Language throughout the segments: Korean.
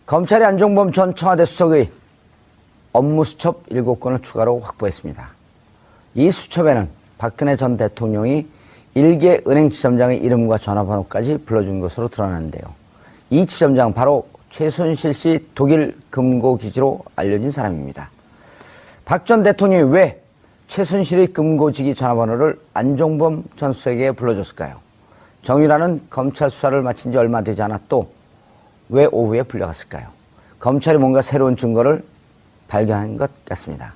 검찰이 안종범 전 청와대 수석의 업무 수첩 7건을 추가로 확보했습니다. 이 수첩에는 박근혜 전 대통령이 일개 은행지점장의 이름과 전화번호까지 불러준 것으로 드러났는데요. 이 지점장 바로 최순실 씨 독일 금고기지로 알려진 사람입니다. 박 전 대통령이 왜 최순실의 금고지기 전화번호를 안종범 전 수석에게 불러줬을까요? 정유라는 검찰 수사를 마친 지 얼마 되지 않았도 왜 오후에 불려갔을까요? 검찰이 뭔가 새로운 증거를 발견한 것 같습니다.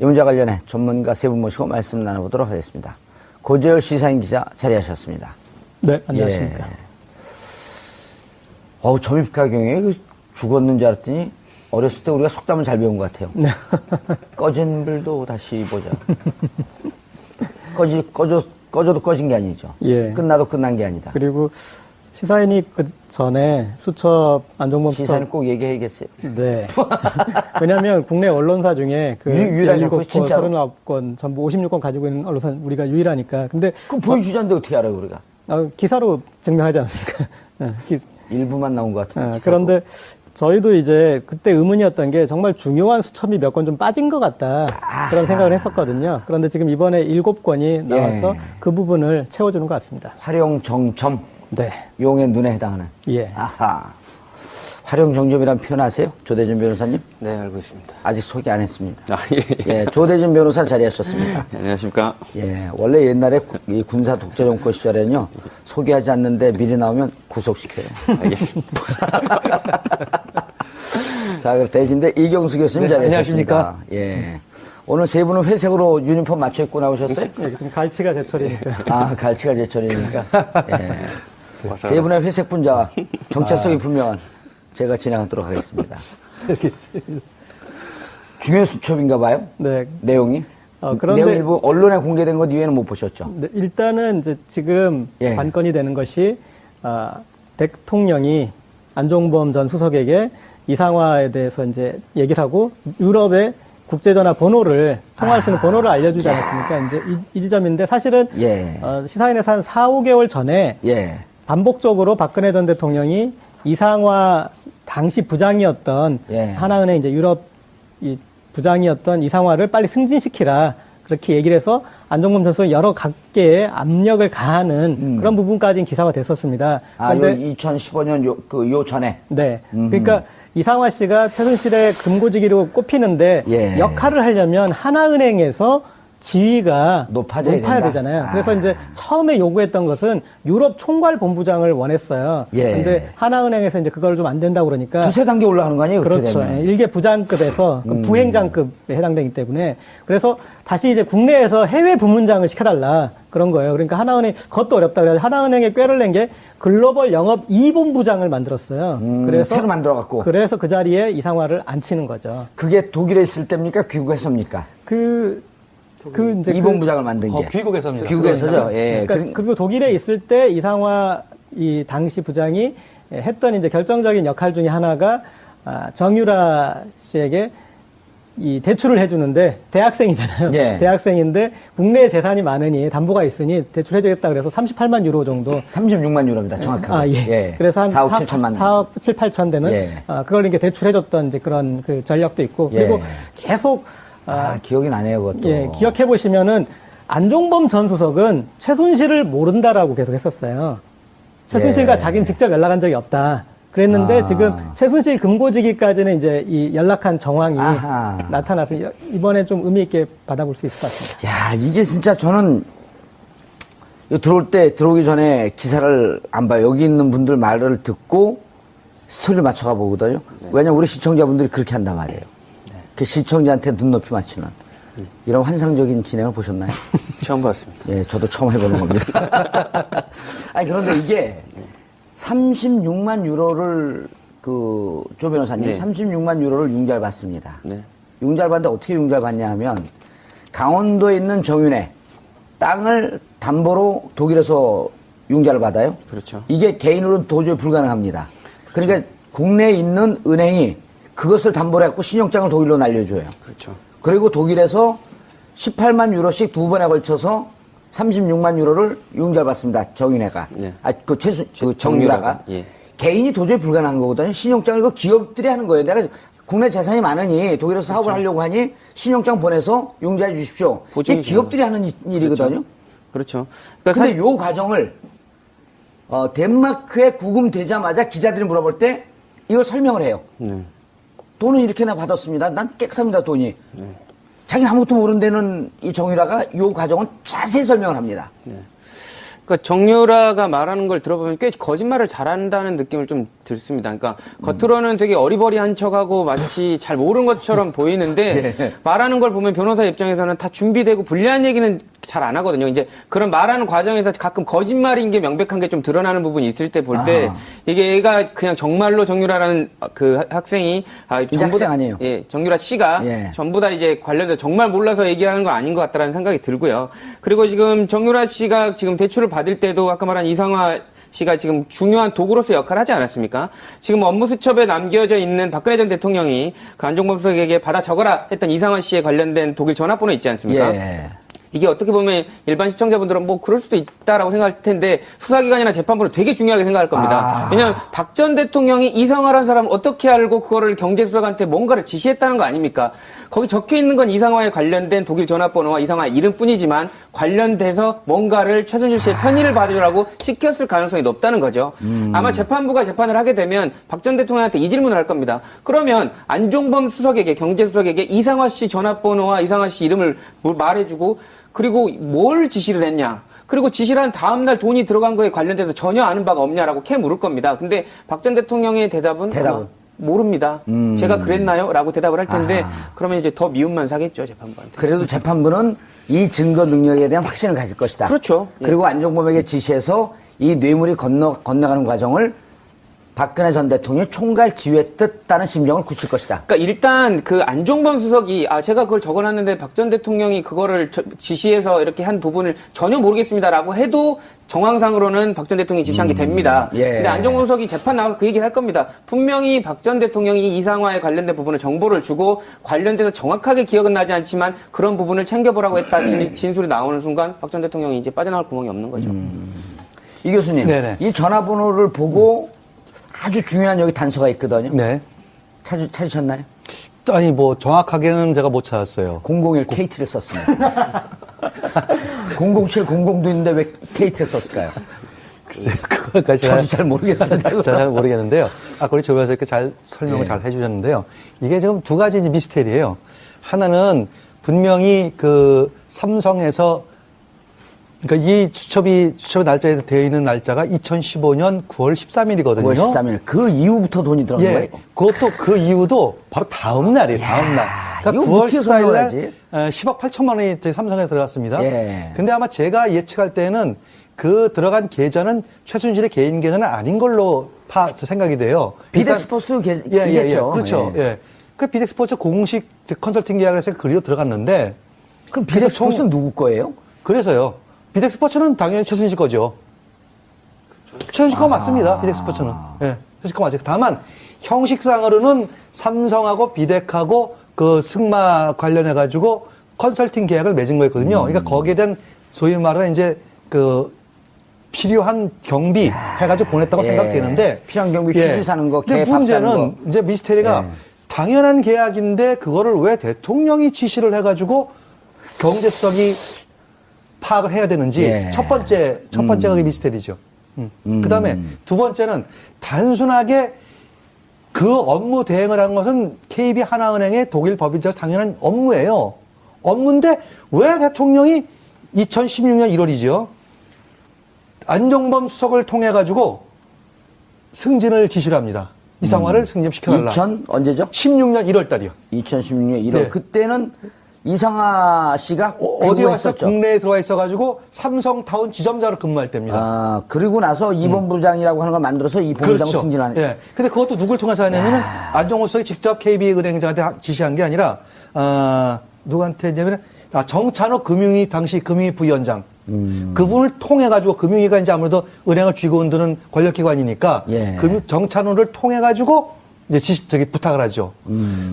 이 문제와 관련해 전문가 세 분 모시고 말씀 나눠보도록 하겠습니다. 고재열 시사인 기자 자리하셨습니다. 네, 안녕하십니까. 예. 점입가 경에 죽었는 줄 알았더니 어렸을 때 우리가 속담을 잘 배운 것 같아요. 꺼진 불도 다시 보자. 꺼져도 꺼진 게 아니죠. 예. 끝나도 끝난 게 아니다. 그리고 시사인이 그 전에 수첩 안종범 시사인 꼭 얘기해야겠어요. 네. 왜냐하면 국내 언론사 중에 그 유일하게 17건, 진짜로? 39건, 전부 56건 가지고 있는 언론사 우리가 유일하니까. 근데 그럼 보여주자는데 어떻게 알아요, 우리가? 기사로 증명하지 않습니까? 일부만 나온 것 같은데. 그런데 저희도 이제 그때 의문이었던 게 정말 중요한 수첩이 몇 건 좀 빠진 것 같다. 그런 생각을 했었거든요. 그런데 지금 이번에 7건이 나와서 그 부분을 채워주는 것 같습니다. 활용정점. 네. 용의 눈에 해당하는. 예. 아하. 활용정점이란 표현 아세요? 조대준 변호사님? 네, 알고 있습니다. 아직 소개 안 했습니다. 예. 예, 조대준 변호사 자리하셨습니다. 네, 안녕하십니까. 예, 원래 옛날에 이 군사 독재 정권 시절에는요, 소개하지 않는데 미리 나오면 구속시켜요. 알겠습니다. 자, 그럼 대신에 이경수 교수님 네, 자리하셨습니다. 안녕하십니까. 예. 오늘 세 분은 회색으로 유니폼 맞춰 입고 나오셨어요? 네, 지금 갈치가 제철이니까. 아, 갈치가 제철이니까. 예. 세 분의 회색 분자와 정체성이 분명한 제가 진행하도록 하겠습니다. 알겠습니다. 중요 수첩인가 봐요? 네. 내용이? 그런데 내용 일부 언론에 공개된 것 이외에는 못 보셨죠? 네, 일단은 이제 지금 예. 관건이 되는 것이 대통령이 안종범 전 수석에게 이상화에 대해서 이제 얘기를 하고 유럽의 국제전화 번호를 통화할 수 있는 번호를 알려주지 않았습니까? 이제 이 지점인데 사실은 예. 시사인에서 한 4, 5개월 전에 예. 반복적으로 박근혜 전 대통령이 이상화 당시 부장이었던 예. 하나은행 이제 유럽 이 부장이었던 이상화를 빨리 승진시키라 그렇게 얘기를 해서 안종범 전 수석이 여러 각계에 압력을 가하는 그런 부분까지는 기사가 됐었습니다. 아, 그런데 2015년 요 전에? 네. 그러니까 이상화 씨가 최순실의 금고지기로 꼽히는데 예. 역할을 하려면 하나은행에서 지위가 높아져야 높아야 된다. 되잖아요. 그래서 이제 처음에 요구했던 것은 유럽 총괄 본부장을 원했어요. 예. 근데 하나은행에서 이제 그걸 좀 안 된다고 그러니까 두세 단계 올라가는 거 아니에요? 그렇게 그렇죠. 되면? 예, 일개 부장급에서 그 부행장급에 해당되기 때문에 그래서 다시 이제 국내에서 해외 부문장을 시켜달라 그런 거예요. 그러니까 하나은행 그것도 어렵다 그래서 하나은행에 꾀를 낸 게 글로벌 영업 2본부장을 만들었어요. 그래서 새로 만들어갖고. 그래서 그 자리에 이상화를 앉히는 거죠. 그게 독일에 있을 때입니까? 귀국해서입니까? 이제 이본부장을 만든 게. 귀국에서입니다. 귀국에서죠. 예. 그리고 독일에 있을 때 이상화 이 당시 부장이 했던 이제 결정적인 역할 중에 하나가 정유라 씨에게 이 대출을 해주는데 대학생이잖아요. 예. 대학생인데 국내 재산이 많으니 담보가 있으니 대출해주겠다 그래서 38만 유로 정도. 36만 유로입니다. 정확하게. 예. 그래서 한 4억 7천만. 4억 7, 8천 되는 예. 그걸 이렇게 대출해줬던 이제 그런 그 전력도 있고 그리고 예. 계속 기억이 나네요, 그것도. 예, 기억해 보시면은 안종범 전 수석은 최순실을 모른다라고 계속 했었어요. 최순실과 예. 자기는 직접 연락한 적이 없다. 그랬는데 지금 최순실 금고지기까지는 이제 이 연락한 정황이 나타나서 이번에 좀 의미 있게 받아볼 수 있을 것 같습니다. 야, 이게 진짜 저는 들어오기 전에 기사를 안 봐요. 여기 있는 분들 말을 듣고 스토리를 맞춰가 보거든요. 왜냐면 우리 시청자분들이 그렇게 한단 말이에요. 그 시청자한테 눈높이 맞추는 이런 환상적인 진행을 보셨나요? 처음 봤습니다. 예, 저도 처음 해보는 겁니다. 아니, 그런데 이게 36만 유로를 조 변호사님, 네. 36만 유로를 융자를 받습니다. 네. 융자를 받는데 어떻게 융자를 받냐 하면 강원도에 있는 정윤회 땅을 담보로 독일에서 융자를 받아요. 그렇죠. 이게 개인으로는 도저히 불가능합니다. 그러니까 국내에 있는 은행이 그것을 담보로 해갖고 신용장을 독일로 날려줘요. 그렇죠. 그리고 독일에서 18만 유로씩 두 번에 걸쳐서 36만 유로를 융자를 받습니다. 정윤회가. 네. 정유라가. 예. 개인이 도저히 불가능한 거거든요. 신용장을 그 기업들이 하는 거예요. 내가 국내 재산이 많으니 독일에서 사업을 하려고 하니 신용장 보내서 융자해 주십시오. 이게 보증이죠. 기업들이 하는 일이거든요. 그렇죠. 근데 그러니까 요 과정을 덴마크에 구금되자마자 기자들이 물어볼 때 이걸 설명을 해요. 돈은 이렇게나 받았습니다. 난 깨끗합니다, 돈이. 자기는 아무것도 모르는 데는 이 정유라가 요 과정은 자세히 설명을 합니다. 그러니까 정유라가 말하는 걸 들어보면 꽤 거짓말을 잘한다는 느낌을 좀 들습니다. 그러니까 겉으로는 되게 어리버리한 척하고 마치 잘 모르는 것처럼 보이는데 예. 말하는 걸 보면 변호사 입장에서는 다 준비되고 불리한 얘기는 잘 안 하거든요. 이제 그런 말하는 과정에서 가끔 거짓말인 게 명백한 게 좀 드러나는 부분이 있을 때 볼 때 이게 얘가 그냥 정말로 정유라라는 그 학생이 이제 학생 아니에요. 예, 정유라 씨가 예. 전부 다 이제 관련돼서 정말 몰라서 얘기하는 거 아닌 것 같다라는 생각이 들고요. 그리고 지금 정유라 씨가 지금 대출을 받을 때도 아까 말한 이상화 씨가 지금 중요한 도구로서 역할을 하지 않았습니까? 지금 업무 수첩에 남겨져 있는 박근혜 전 대통령이 그 안종범 수석에게 받아 적어라 했던 이상화 씨에 관련된 독일 전화번호 있지 않습니까? 예. 이게 어떻게 보면 일반 시청자분들은 뭐 그럴 수도 있다라고 생각할 텐데 수사기관이나 재판부는 되게 중요하게 생각할 겁니다. 왜냐하면 박 전 대통령이 이상화라는 사람을 어떻게 알고 그거를 경제수석한테 뭔가를 지시했다는 거 아닙니까? 거기 적혀 있는 건 이상화에 관련된 독일 전화번호와 이상화 이름뿐이지만 관련돼서 뭔가를 최순실 씨의 편의를 봐주라고 시켰을 가능성이 높다는 거죠. 아마 재판부가 재판을 하게 되면 박 전 대통령한테 이 질문을 할 겁니다. 그러면 안종범 수석에게 경제수석에게 이상화 씨 전화번호와 이상화 씨 이름을 말해주고 그리고 뭘 지시를 했냐. 그리고 지시를 한 다음날 돈이 들어간 거에 관련돼서 전혀 아는 바가 없냐라고 캐 물을 겁니다. 근데 박 전 대통령의 대답은 모릅니다. 제가 그랬나요? 라고 대답을 할 텐데 그러면 이제 더 미움만 사겠죠, 재판부한테. 그래도 재판부는 이 증거 능력에 대한 확신을 가질 것이다. 그렇죠. 그리고 안종범에게 지시해서 이 뇌물이 건너가는 과정을 박근혜 전 대통령이 총괄 지휘했다는 심정을 굳힐 것이다. 그러니까 일단 그 안종범 수석이 제가 그걸 적어놨는데 박 전 대통령이 그거를 지시해서 이렇게 한 부분을 전혀 모르겠습니다라고 해도 정황상으로는 박 전 대통령이 지시한 게 됩니다. 예. 근데 안종범 수석이 재판 나가서 그 얘기를 할 겁니다. 분명히 박 전 대통령이 이상화에 관련된 부분을 정보를 주고 관련돼서 정확하게 기억은 나지 않지만 그런 부분을 챙겨보라고 했다 진술이 나오는 순간 박 전 대통령이 이제 빠져나갈 구멍이 없는 거죠. 이 교수님, 네네. 이 전화번호를 보고 아주 중요한 여기 단서가 있거든요. 네. 찾으셨나요? 아니, 뭐, 정확하게는 제가 못 찾았어요. 001 KT를 썼습니다. 00700도 있는데 왜 KT를 썼을까요? 글쎄요, 그거까지 저도 잘 모르겠습니다. 잘 모르겠는데요. 아까 우리 조변에서 이렇게 잘 설명을 예. 잘 해주셨는데요. 이게 지금 두 가지 이제 미스테리예요. 하나는 분명히 그 삼성에서 그러니까 이 수첩의 날짜에 되어 있는 날짜가 2015년 9월 13일이거든요. 9월 13일. 그 이후부터 돈이 들어간 예. 거예요? 그것도 그 이후도 바로 다음 날이에요. 다음 날. 이거 그러니까 9월 어떻게 14일 설명하지? 날 10억 8천만 원이 저희 삼성에 들어갔습니다. 예. 근데 아마 제가 예측할 때는 그 들어간 계좌는 최순실의 개인 계좌는 아닌 걸로 생각이 돼요. 비덱스포츠 계좌겠죠. 그렇죠. 예. 그 비덱스포츠 공식 컨설팅 계약을 해서 그리로 들어갔는데 그럼 비덱스포츠는 누구 거예요? 그래서요. 비덱스포츠는 당연히 최순실 거죠. 최순실 거 맞습니다. 비덱스포츠는. 예. 최순실 거 맞아요. 다만 형식상으로는 삼성하고 비덱하고 그 승마 관련해가지고 컨설팅 계약을 맺은 거였거든요. 그러니까 거기에 대한 소위 말하는 이제 그 필요한 경비 해가지고 보냈다고 예. 생각되는데. 필요한 경비 휴지 사는 거, 근데 개 밥 사는 거. 문제는 이제 미스테리가 예. 당연한 계약인데 그거를 왜 대통령이 지시를 해가지고 경제수석이 파악을 해야 되는지 예. 첫 번째가 그게 미스테리죠. 그 다음에 두 번째는 단순하게 그 업무 대행을 한 것은 KB 하나은행의 독일 법인자로 당연한 업무예요. 업무인데 왜 대통령이 2016년 1월이죠. 안종범 수석을 통해 가지고 승진을 지시를 합니다. 이상화를 승진시켜달라. 2000 언제죠? 16년 1월 달이요. 2016년 1월. 네. 그때는 이상하 씨가 어디 와서 했었죠. 국내에 들어와 있어가지고 삼성타운 지점장으로 근무할 때입니다. 아, 그리고 나서 이 본부장이라고 하는 걸 만들어서 이 본부장을 승진하는. 예. 근데 그것도 누굴 통해서 하냐면은 안종범 수석이 직접 KB은행장한테 지시한 게 아니라 누구한테 했냐면 정찬호 금융위 당시 금융위 부위원장. 그분을 통해 가지고 금융위가 이제 아무래도 은행을 쥐고 흔드는 권력기관이니까 예. 정찬호를 통해 가지고 이제 부탁을 하죠.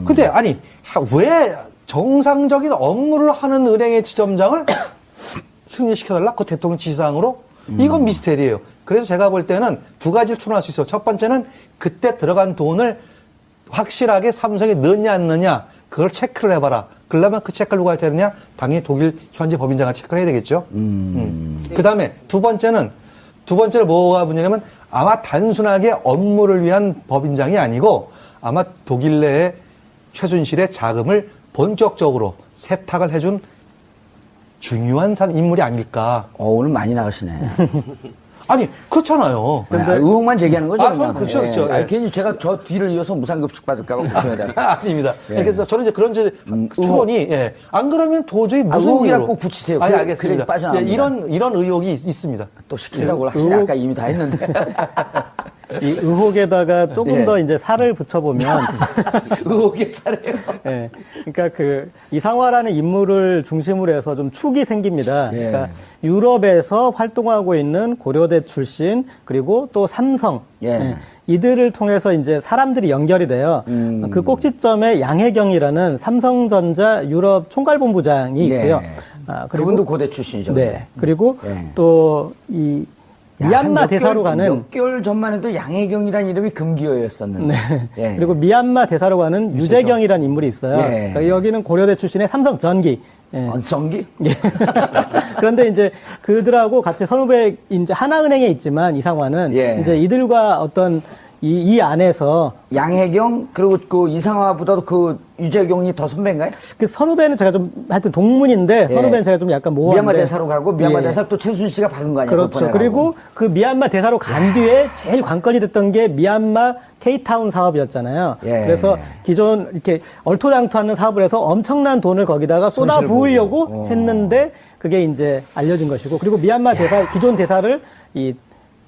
근데 아니 왜 정상적인 업무를 하는 은행의 지점장을 승진시켜달라? 그 대통령 지시사항으로? 이건 미스테리예요. 그래서 제가 볼 때는 두 가지를 추론할 수 있어요. 첫 번째는 그때 들어간 돈을 확실하게 삼성에 넣냐 안 넣냐 그걸 체크를 해봐라. 그러려면 그 체크를 누가 해야 되느냐? 당연히 독일 현지 법인장이 체크를 해야 되겠죠. 그 다음에 두 번째로 뭐가 문제냐면 아마 단순하게 업무를 위한 법인장이 아니고 아마 독일 내에 최순실의 자금을 본격적으로 세탁을 해준 중요한 인물이 아닐까. 오늘 많이 나가시네. 아니, 그렇잖아요. 근데 의혹만 제기하는 거죠. 아, 그냥. 그렇죠, 그렇죠. 아니, 예. 괜히 제가 저 뒤를 이어서 무상급식 받을까봐 걱정해야 돼. 아닙니다. 예. 그래서 저는 이제 그런 추론이, 예. 안 그러면 도저히 무슨 의혹이라 이유로. 꼭 붙이세요. 아니, 그래, 알겠습니다. 그래 빠져나옵니다. 예, 이런 의혹이 있습니다. 또 시킨다고 확실히 아까 이미 다 했는데. 이 의혹에다가 조금 예. 더 이제 살을 붙여보면 의혹의 사례요. 예. 그러니까 그 이상화라는 인물을 중심으로 해서 좀 축이 생깁니다. 예. 그러니까 유럽에서 활동하고 있는 고려대 출신 그리고 또 삼성 예. 이들을 통해서 이제 사람들이 연결이 돼요. 그 꼭지점에 양혜경이라는 삼성전자 유럽 총괄본부장이 있고요. 예. 그리고 그분도 고대 출신이죠. 네. 그리고 예. 또 이 미얀마 대사로 가는 몇 개월 전만 해도 양혜경이라는 이름이 금기어였었는데. 예. 그리고 미얀마 대사로 가는 유재경이라는 인물이 있어요. 예. 그러니까 여기는 고려대 출신의 삼성전기. 예. 언성기? 예. 그런데 이제 그들하고 같이 선후배 이제 하나은행에 있지만 이상화는 예. 이제 이들과 어떤 이 안에서 양혜경 그리고 그 이상화보다도 그 유재경이 더 선배인가요? 그 선후배는 제가 좀 하여튼 동문인데 예. 선후배는 제가 좀 약간 모호한데 미얀마 대사로 가고 미얀마 예. 대사 또 최순실씨가 박은 거 아니에요? 그렇죠. 그리고 그 미얀마 대사로 간 뒤에 제일 관건이 됐던 게 미얀마 K타운 사업이었잖아요. 예. 그래서 기존 이렇게 얼토당토하는 사업을 해서 엄청난 돈을 거기다가 쏟아 손실을 부으려고 보고. 했는데 그게 이제 알려진 것이고 그리고 미얀마 대사 기존 대사를 이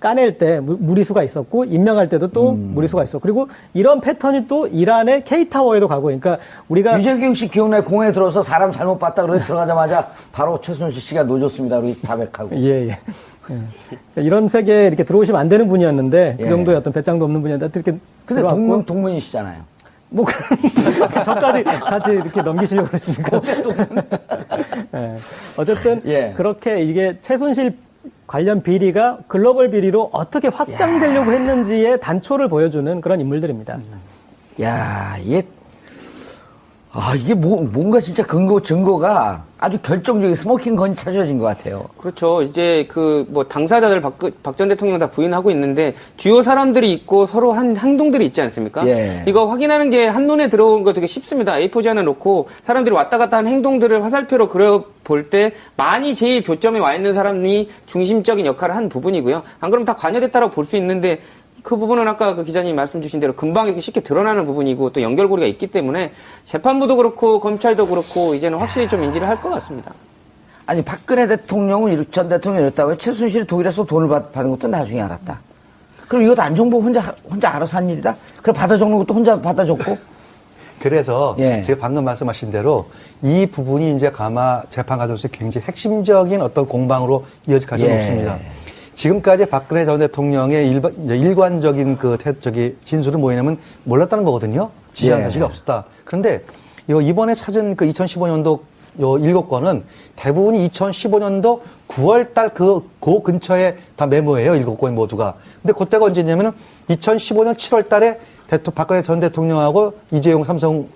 까낼 때 무리수가 있었고 임명할 때도 또 무리수가 있었고 그리고 이런 패턴이 또 이란의 K타워에도 가고 그러니까 우리가 유재경 씨 기억나요? 공항에 들어서 사람 잘못 봤다 그러고 들어가자마자 바로 최순실 씨가 놓줬습니다. 우리 자백하고. 예. 그러니까 이런 세계에 이렇게 들어오시면 안 되는 분이었는데 예. 그 정도의 어떤 배짱도 없는 분이었는데 이렇게 근데 들어왔고 동문이시잖아요. 뭐 그런 저까지 같이 이렇게 넘기시려고 그러십니까? 예. 어쨌든 예. 그렇게 이게 최순실 관련 비리가 글로벌 비리로 어떻게 확장되려고 했는지의 단초를 보여주는 그런 인물들입니다. 야, 이게 뭔가 진짜 증거가 아주 결정적인 스모킹 건이 찾아진 것 같아요. 그렇죠. 이제 당사자들 박 전 대통령 다 부인하고 있는데 주요 사람들이 있고 서로 한 행동들이 있지 않습니까? 예. 이거 확인하는 게 한눈에 들어온 거 되게 쉽습니다. A4지 하나 놓고 사람들이 왔다 갔다 한 행동들을 화살표로 그려볼 때 많이 제일 교점에 와 있는 사람이 중심적인 역할을 한 부분이고요. 안 그러면 다 관여됐다라고 볼 수 있는데 그 부분은 아까 그 기자님 말씀 주신 대로 금방 이렇게 쉽게 드러나는 부분이고 또 연결고리가 있기 때문에 재판부도 그렇고 검찰도 그렇고 이제는 확실히 좀 인지를 할 것 같습니다. 아니, 박근혜 대통령은 전 대통령이 이랬다고 최순실이 독일에서 돈을 받은 것도 나중에 알았다. 그럼 이것도 안정보 혼자 알아서 한 일이다? 그럼 받아 적는 것도 혼자 받아 적고? 그래서 예. 제가 방금 말씀하신 대로 이 부분이 이제 아마 재판 과정에서 굉장히 핵심적인 어떤 공방으로 이어질 가능성이 높습니다. 지금까지 박근혜 전 대통령의 일관적인 진술은 뭐냐면 몰랐다는 거거든요. 지시한 사실이 없었다. 그런데 이번에 찾은 그 2015년도 요 7건은 대부분이 2015년도 9월달 그 근처에 다 메모예요. 7건 모두가. 근데 그때가 언제냐면은 2015년 7월달에 박근혜 전 대통령하고 이재용 삼성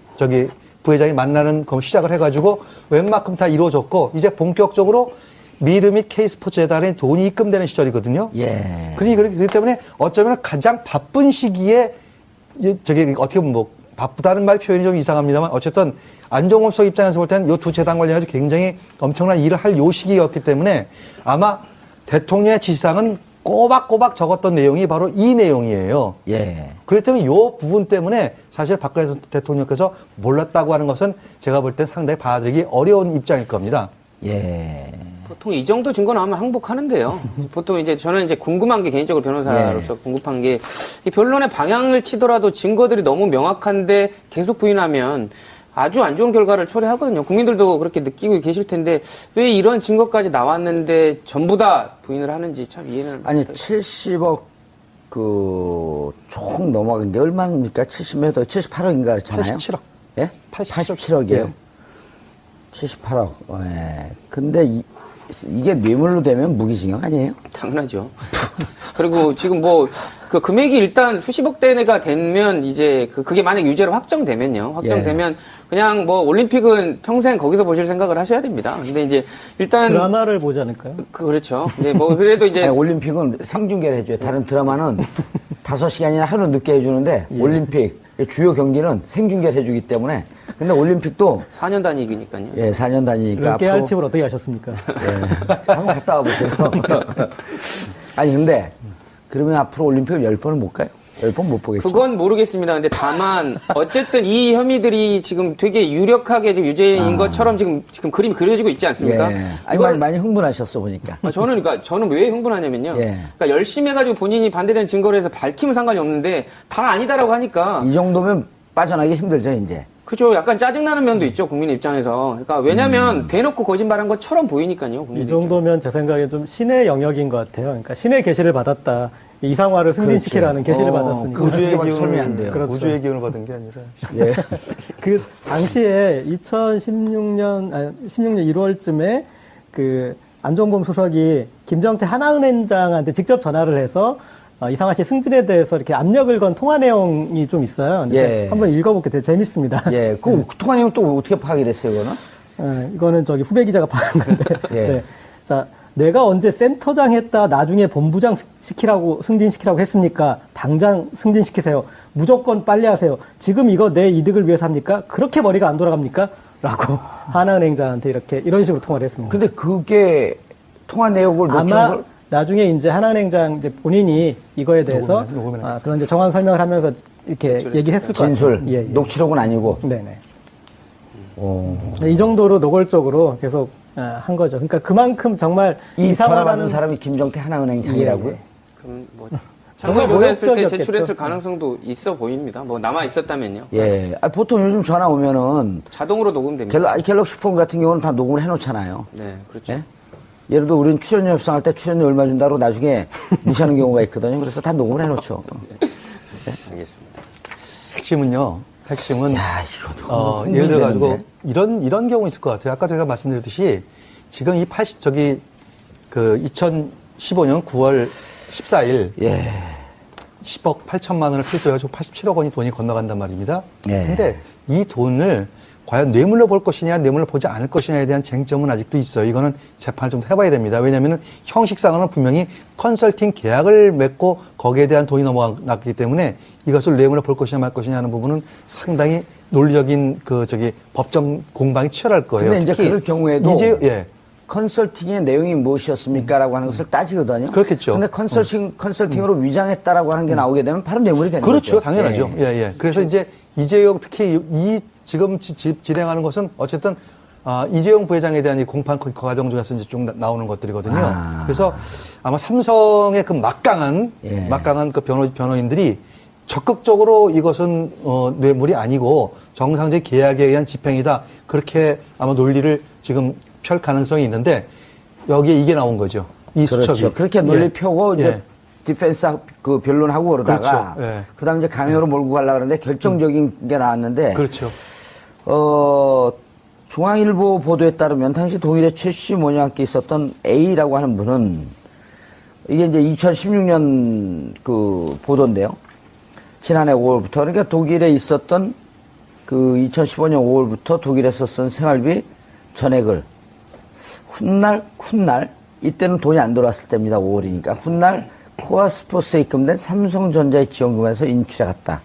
부회장이 만나는 거 시작을 해가지고 웬만큼 다 이루어졌고 이제 본격적으로 미르 및 K스포츠 재단에 돈이 입금되는 시절이거든요. 예. 그렇기 때문에 어쩌면 가장 바쁜 시기에 어떻게 보면 바쁘다는 말 표현이 좀 이상합니다만 어쨌든 안종범 수석 입장에서 볼 때는 이 두 재단 관련해서 굉장히 엄청난 일을 할 요 시기였기 때문에 아마 대통령의 지시사항은 꼬박꼬박 적었던 내용이 바로 이 내용이에요. 예. 그렇기 때문에 이 부분 때문에 사실 박근혜 대통령께서 몰랐다고 하는 것은 제가 볼 때 상당히 받아들이기 어려운 입장일 겁니다. 예. 보통 이 정도 증거 나오면 항복하는데요. 보통 저는 궁금한 게 개인적으로 변호사로서 궁금한 게 이 변론의 방향을 치더라도 증거들이 너무 명확한데 계속 부인하면 아주 안 좋은 결과를 초래하거든요. 국민들도 그렇게 느끼고 계실 텐데 왜 이런 증거까지 나왔는데 전부 다 부인을 하는지 참 이해는 아니, 못하겠어요. 70억 총 넘어간 게 얼마입니까? 78억인가 잖아요? 87억. 예? 87억이에요. 예. 78억. 예. 근데 이게 뇌물로 되면 무기징역 아니에요? 당연하죠. 그리고 지금 뭐, 그 금액이 일단 수십억 대가 되면 이제 그게 만약 유죄로 확정되면요. 확정되면 그냥 뭐 올림픽은 평생 거기서 보실 생각을 하셔야 됩니다. 근데 이제 일단. 드라마를 보지 않을까요? 그렇죠. 근데 뭐 그래도 이제. 아니, 올림픽은 생중계를 해줘요. 다른 드라마는 5시간이나 하루 늦게 해주는데 올림픽 주요 경기는 생중계를 해주기 때문에 근데 올림픽도 4년 단위니까요. 예, 4년 다니니까 깨알 팁을 어떻게 하셨습니까? 예, 한번 갔다 와보세요. 아니 근데 그러면 앞으로 올림픽을 10번을 못 가요? 10번 못 보겠죠? 그건 모르겠습니다. 근데 다만 어쨌든 이 혐의들이 지금 되게 유력하게 지금 유죄인 것처럼 지금 그림이 그려지고 있지 않습니까? 예. 아니 많이 흥분하셨어 보니까. 저는 왜 흥분하냐면요. 예. 그러니까 열심히 해가지고 본인이 반대되는 증거를 해서 밝히면 상관이 없는데 다 아니다라고 하니까. 이 정도면 빠져나기 힘들죠 이제. 그죠. 약간 짜증나는 면도 있죠, 국민 입장에서. 그러니까 왜냐면 대놓고 거짓말한 것처럼 보이니까요. 국민 이 정도면 제 생각에 좀 신의 영역인 것 같아요. 그러니까 신의 계시를 받았다. 이상화를 승진시키라는 계시를 받았으니까. 우주의 그렇게 기운을 설명이 안 돼요. 그렇죠. 우주의 기운을 받은 게 아니라. 예. 그 당시에 16년 1월쯤에 그 안종범 수석이 김정태 하나은행장한테 직접 전화를 해서 이상화 씨 승진에 대해서 이렇게 압력을 건 통화 내용이 좀 있어요. 근데 예. 제가 한번 읽어볼게요. 되게 재밌습니다. 예. 그 통화 내용 또 어떻게 파악이 됐어요, 그거는? 이거는 저기 후배 기자가 파악한 건데. 예. 네. 자, 내가 언제 센터장 했다 나중에 본부장 승진시키라고 했습니까? 당장 승진시키세요. 무조건 빨리 하세요. 지금 이거 내 이득을 위해서 합니까? 그렇게 머리가 안 돌아갑니까? 라고 하나은행장한테 이런 식으로 통화를 했습니다. 근데 그게 통화 내용을 아마 나중에 이제 하나은행장 이제 본인이 이거에 대해서 그런 이제 정황 설명을 하면서 이렇게 얘기를 했을 거예요. 진술, 예, 예. 녹취록은 아니고. 네네. 오. 이 정도로 노골적으로 계속 한 거죠. 그러니까 그만큼 정말 이 전화 받은 이상화라는 사람이 김정태 하나은행장이라고요? 예. 그럼 뭐 정말 장관 조사했을 때 모욕적이었겠죠. 제출했을 가능성도 있어 보입니다. 뭐 남아 있었다면요. 예. 보통 요즘 전화 오면은 자동으로 녹음됩니다. 갤럭시 폰 같은 경우는 다 녹음을 해놓잖아요. 네, 그렇죠. 예? 예를 들어 우리는 출연료 협상할 때 출연료 얼마 준다고 나중에 무시하는 경우가 있거든요. 그래서 다 녹음을 해놓죠. 알겠습니다. 핵심은 야, 이거 예를 들어 가지고 이런 경우 있을 것 같아요. 아까 제가 말씀드렸듯이 지금 이 2015년 9월 14일 예. 10억 8천만 원을 필수해가지고 87억 원이 돈이 건너간단 말입니다. 예. 근데 이 돈을 과연 뇌물로 볼 것이냐, 뇌물로 보지 않을 것이냐에 대한 쟁점은 아직도 있어요. 이거는 재판을 좀 더 해봐야 됩니다. 왜냐하면 형식상으로는 분명히 컨설팅 계약을 맺고 거기에 대한 돈이 넘어갔기 때문에 이것을 뇌물로 볼 것이냐 말 것이냐 하는 부분은 상당히 논리적인 법정 공방이 치열할 거예요. 근데 이제 그럴 경우에도 예. 컨설팅의 내용이 무엇이었습니까라고 하는 것을 따지거든요. 그렇겠죠. 근데 컨설팅으로 위장했다라고 하는 게 나오게 되면 바로 뇌물이 되는 그렇죠. 거죠. 당연하죠. 예, 예. 그래서 이제 이재용 특히 지금 진행하는 것은 어쨌든 이재용 부회장에 대한 이 공판 과정 중에서 이제 쭉 나오는 것들이거든요. 그래서 아마 삼성의 그 막강한 그 변호인들이 적극적으로 이것은 뇌물이 아니고 정상적인 계약에 의한 집행이다. 그렇게 아마 논리를 지금 펼 가능성이 있는데 여기에 이게 나온 거죠. 이 그렇죠. 수첩이. 그렇게 논리 펴고 이제 디펜스 그 변론하고 그러다가 그렇죠. 예. 그다음 이제 강요로 몰고 가려고 그러는데 결정적인 게 나왔는데 그렇죠. 중앙일보 보도에 따르면 당시 동일의 최씨 모녀학교에 있었던 A라고 하는 분은 이게 이제 2016년 그 보도인데요. 지난해 5월부터 그러니까 독일에 있었던 그 2015년 5월부터 독일에서 쓴 생활비 전액을 훗날 이때는 돈이 안 들어왔을 때입니다. 5월이니까 훗날 코아스포스에 입금된 삼성전자의 지원금에서 인출해 갔다.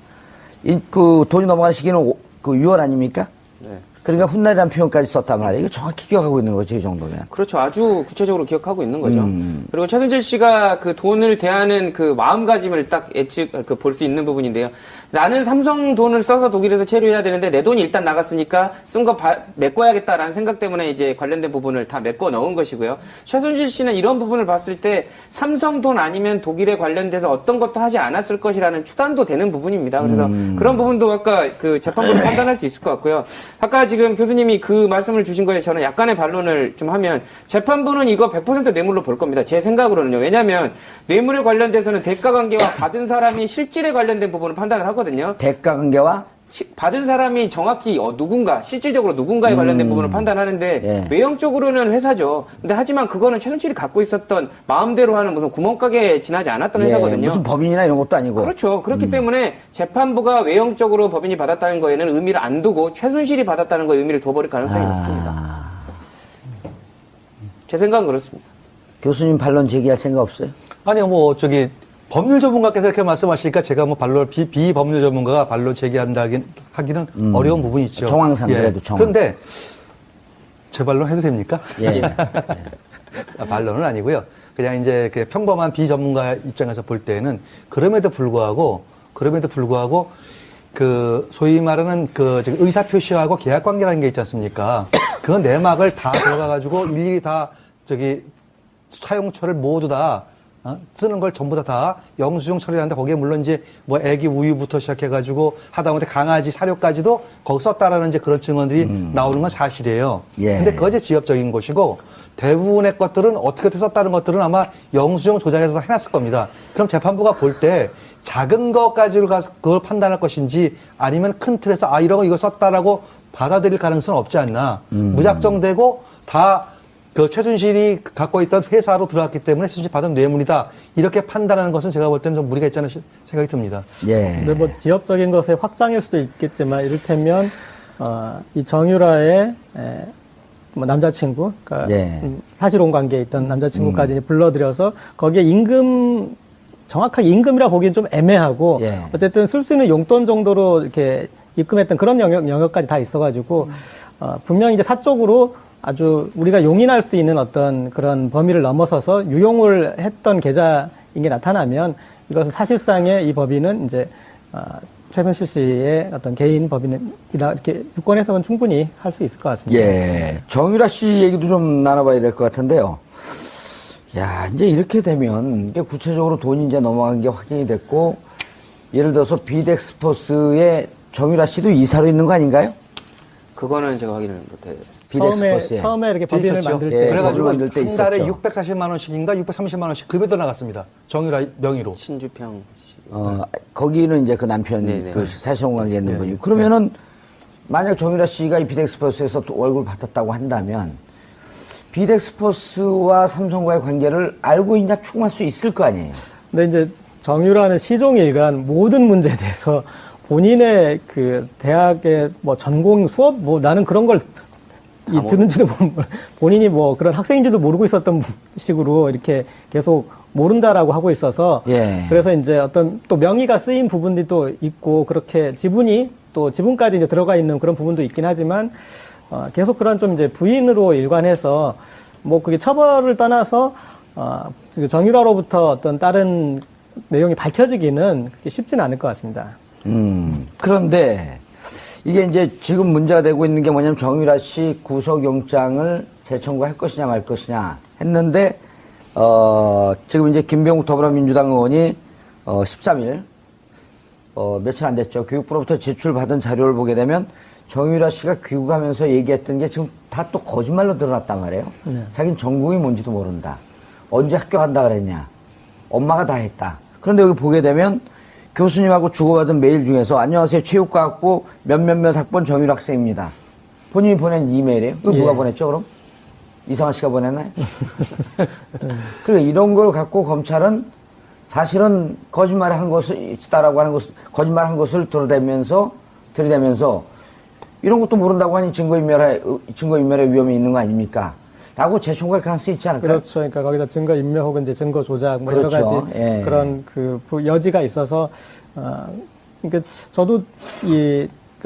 그 돈이 넘어간 시기는 그 6월 아닙니까? 네. 그러니까 훗날이라는 표현까지 썼단 말이에요. 이거 정확히 기억하고 있는 거죠, 이 정도면. 그렇죠. 아주 구체적으로 기억하고 있는 거죠. 그리고 최순실 씨가 그 돈을 대하는 그 마음가짐을 딱 볼 수 있는 부분인데요. 나는 삼성 돈을 써서 독일에서 체류해야 되는데 내 돈이 일단 나갔으니까 쓴 거 메꿔야겠다라는 생각 때문에 이제 관련된 부분을 다 메꿔 넣은 것이고요. 최순실 씨는 이런 부분을 봤을 때 삼성 돈 아니면 독일에 관련돼서 어떤 것도 하지 않았을 것이라는 추단도 되는 부분입니다. 그래서 그런 부분도 아까 그 재판부는 판단할 수 있을 것 같고요. 아까 지금 교수님이 그 말씀을 주신 거에 저는 약간의 반론을 좀 하면 재판부는 이거 100% 뇌물로 볼 겁니다. 제 생각으로는요. 왜냐하면 뇌물에 관련돼서는 대가 관계와 받은 사람이 실질에 관련된 부분을 판단을 하거든요. 대가 관계와 받은 사람이 정확히 누군가, 실질적으로 누군가에 관련된 부분을 판단하는데 예. 외형적으로는 회사죠. 근데 하지만 그거는 최순실이 갖고 있었던 마음대로 하는 무슨 구멍가게에 지나지 않았던 예, 회사거든요. 무슨 법인이나 이런 것도 아니고. 그렇죠. 그렇기 때문에 재판부가 외형적으로 법인이 받았다는 거에는 의미를 안 두고 최순실이 받았다는 거에 의미를 둬버릴 가능성이 높습니다. 제 생각은 그렇습니다. 교수님 반론 제기할 생각 없어요? 아니요, 법률 전문가께서 이렇게 말씀하시니까 제가 비법률 전문가가 반론 제기하기는 어려운 부분이 있죠. 정황상 그래도 정황. 그런데 제 반론 해도 됩니까? 예. 반론은 아니고요. 그냥 이제 그 평범한 비전문가 입장에서 볼 때는 그럼에도 불구하고 그 소위 말하는 그 지금 의사 표시하고 계약 관계라는 게 있지 않습니까? 그 내막을 다 들어가 가지고 일일이 다 사용처를 모두 다 쓰는 걸 전부 다 영수증 처리하는데 거기에 물론 이제 뭐 애기 우유부터 시작해가지고 하다못해 강아지 사료까지도 거기 썼다라는 이제 그런 증언들이 나오는 건 사실이에요. 예. 근데 그거 이제 지엽적인 것이고 대부분의 것들은 어떻게 썼다는 것들은 아마 영수증 조작해서 해놨을 겁니다. 그럼 재판부가 볼 때 작은 것까지를 가서 그걸 판단할 것인지 아니면 큰 틀에서 이런 거 이거 썼다라고 받아들일 가능성은 없지 않나. 무작정되고 다 그 최순실이 갖고 있던 회사로 들어갔기 때문에 최순실이 받은 뇌물이다. 이렇게 판단하는 것은 제가 볼 때는 좀 무리가 있지 않나 생각이 듭니다. 예. 근데 뭐 지엽적인 것의 확장일 수도 있겠지만 이를테면 이 정유라의 뭐 남자친구, 그러니까 예. 사실혼 관계에 있던 남자친구까지 이제 불러들여서 거기에 정확하게 임금이라 보기엔 좀 애매하고 예. 어쨌든 쓸 수 있는 용돈 정도로 이렇게 입금했던 그런 영역까지 다 있어가지고 분명히 이제 사적으로 아주 우리가 용인할 수 있는 어떤 그런 범위를 넘어서서 유용을 했던 계좌인 게 나타나면 이것은 사실상의 이 법인은 이제 최순실 씨의 어떤 개인 법인이다 이렇게 유권 해석은 충분히 할 수 있을 것 같습니다. 예. 정유라 씨 얘기도 좀 나눠봐야 될 것 같은데요. 야, 이제 이렇게 되면 이게 구체적으로 돈이 이제 넘어간 게 확인이 됐고, 예를 들어서 비덱스포스에 정유라 씨도 이사로 있는 거 아닌가요? 그거는 제가 확인을 못해요. 비덱스포스에. 처음에 이렇게 법인을 있었죠. 만들 예, 때 법을 그래가지고 만들 때 한 달에 있었죠. 640만 원씩인가 630만 원씩 급여도 나갔습니다. 정유라 명의로. 신주평 씨. 거기는 이제 그 남편, 네네. 그 사실혼 관계에 있는 분이. 그러면은, 만약 정유라 씨가 이 비덱스포스에서 또 월급을 받았다고 한다면, 비덱스포스와 삼성과의 관계를 알고 있냐 추궁할 수 있을 거 아니에요? 근데 이제 정유라는 시종일관 모든 문제에 대해서 본인의 그 대학의 뭐 전공 수업 뭐 나는 그런 걸 듣는지도 본인이 뭐 그런 학생인지도 모르고 있었던 식으로 이렇게 계속 모른다라고 하고 있어서 예. 그래서 이제 어떤 또 명의가 쓰인 부분들이 또 있고 그렇게 지분까지 이제 들어가 있는 그런 부분도 있긴 하지만 계속 그런 좀 이제 부인으로 일관해서 뭐 그게 처벌을 떠나서 정유라로부터 어떤 다른 내용이 밝혀지기는 그렇게 쉽지는 않을 것 같습니다. 그런데 이게 이제 지금 문제가 되고 있는 게 뭐냐면 정유라 씨 구속영장을 재청구할 것이냐 말 것이냐 했는데 지금 이제 김병욱 더불어민주당 의원이 13일 며칠 안 됐죠. 교육부로부터 제출받은 자료를 보게 되면 정유라 씨가 귀국하면서 얘기했던 게 지금 다 또 거짓말로 드러났단 말이에요. 네. 자기는 전공이 뭔지도 모른다. 언제 학교 간다 그랬냐. 엄마가 다 했다. 그런데 여기 보게 되면 교수님하고 주고받은 메일 중에서 안녕하세요. 체육과학부 몇몇몇 학번 정유라 학생입니다. 본인이 보낸 이메일이에요. 그걸 누가 보냈죠 그럼? 이상한 씨가 보냈나요? 그러니까 이런 걸 갖고 검찰은 사실은 거짓말을 한 것을 있다라고 하는 것을 거짓말한 것을 들이대면서 이런 것도 모른다고 하니 증거인멸의 위험이 있는 거 아닙니까? 라고 재청구할 가능성이 있지 않을까요? 그렇죠. 그러니까 거기다 증거인멸 혹은 이제 증거 조작 뭐 그렇죠. 여러 가지 예. 그런 그 여지가 있어서 그러니까 저도